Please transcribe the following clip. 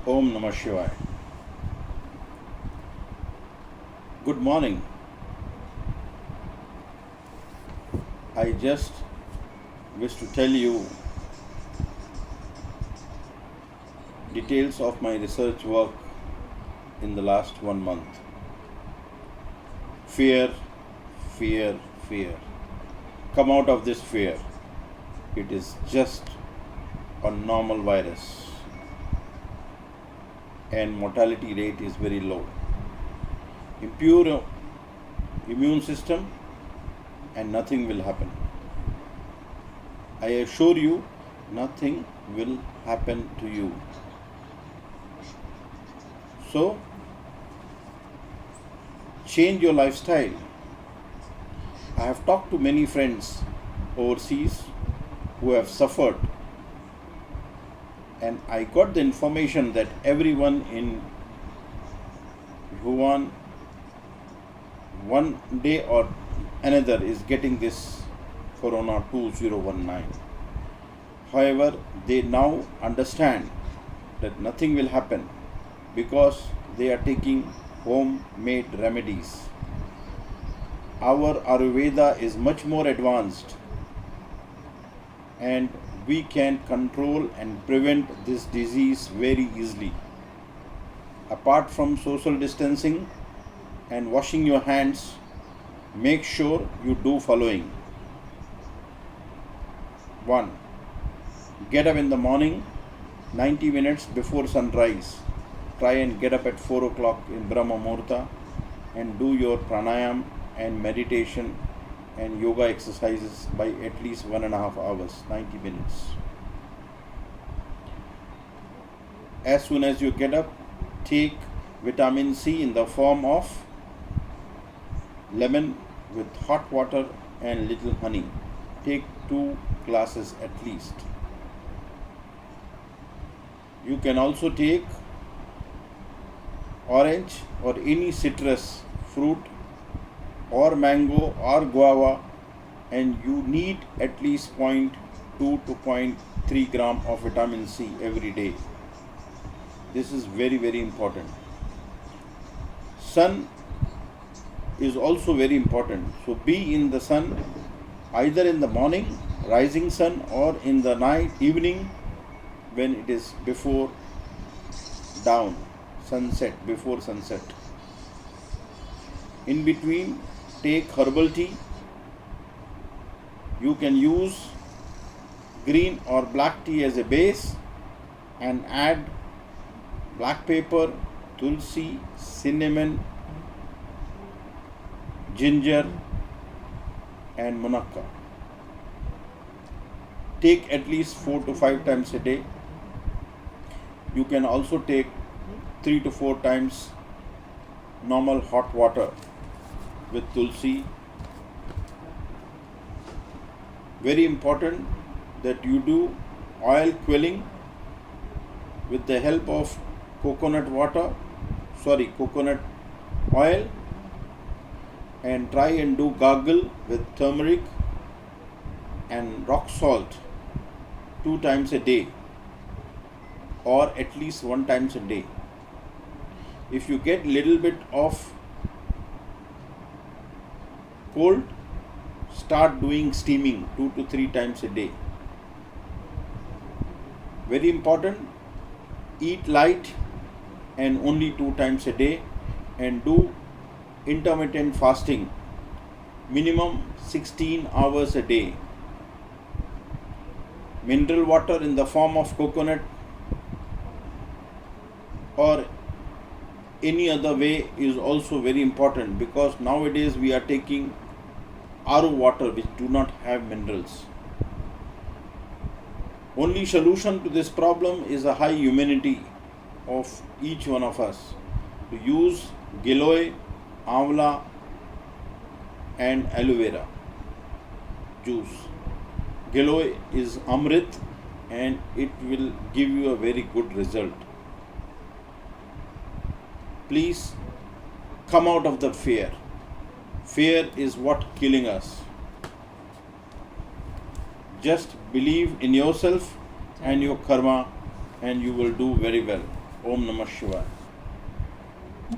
Om Namah Shivaya. Good morning. I just wish to tell you details of my research work in the last 1 month. Fear, fear, fear. Come out of this fear. It is just a normal virus and mortality rate is very low. Impure immune system and nothing will happen. I assure you, nothing will happen to you. So, change your lifestyle. I have talked to many friends overseas who have suffered, and I got the information that everyone in Wuhan one day or another is getting this Corona 2019. However, they now understand that nothing will happen because they are taking homemade remedies. Our Ayurveda is much more advanced and we can control and prevent this disease very easily. Apart from social distancing and washing your hands, make sure you do following. 1. Get up in the morning 90 minutes before sunrise. Try and get up at 4 o'clock in Brahma Muhurta and do your pranayam and meditation and yoga exercises by at least 1.5 hours, 90 minutes. As soon as you get up, take vitamin C in the form of lemon with hot water and little honey. Take 2 glasses at least. You can also take orange or any citrus fruit or mango or guava, and you need at least 0.2 to 0.3 gram of vitamin C every day. This is very, very important. Sun is also very important. So be in the sun either in the morning, rising sun, or in the night, evening when it is before down, sunset, before sunset. In between, take herbal tea. You can use green or black tea as a base and add black pepper, tulsi, cinnamon, ginger and munakka. Take at least 4 to 5 times a day. You can also take 3 to 4 times normal hot water with tulsi. Very important that you do oil quelling with the help of coconut oil, and try and do gargle with turmeric and rock salt 2 times a day or at least 1 time a day. If you get little bit of cold, start doing steaming 2 to 3 times a day. Very important, eat light and only 2 times a day, and do intermittent fasting, minimum 16 hours a day. Mineral water in the form of coconut or any other way is also very important, because nowadays we are taking RO water which do not have minerals. Only solution to this problem is a high immunity of each one of us. To use giloy, amla and aloe vera juice. Giloy is amrit and it will give you a very good result. Please come out of the fear. Fear is what killing us. Just believe in yourself and your karma and you will do very well. Om Namah Shivaya.